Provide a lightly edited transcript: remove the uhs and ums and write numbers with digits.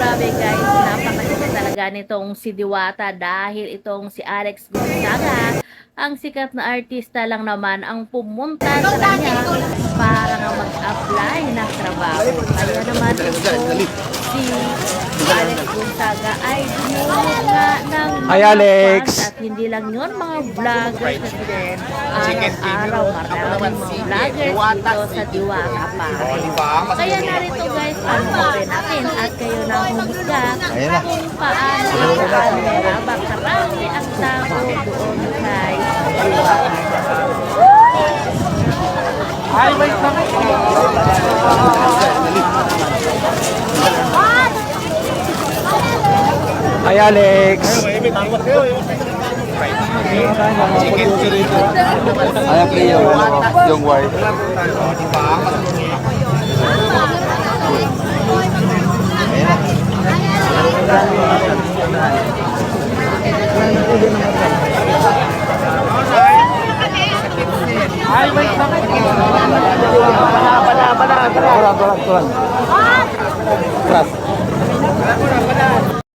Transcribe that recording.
grabe guys, napakasikat talaga nitong si Diwata dahil itong si Alex Gonzaga, ang sikat na artista lang naman ang pumunta sa kanya para nga mag-apply ng trabaho. Kaya naman ito si Alex Gonzaga ay dinulog nga ng Hi, mga Alex. fans at hindi lang yun, mga vloggers na din. Araw-araw maraming mga vloggers dito sa Diwata pa rin. Kaya narito guys, panoorin natin at kayo na humusga kung paano ang kanila ba karami ang tao doon kay Diwata. Ay, wait lang. Hi, Alex. Ayan, play yung white. Ay, wait lang. Tulan.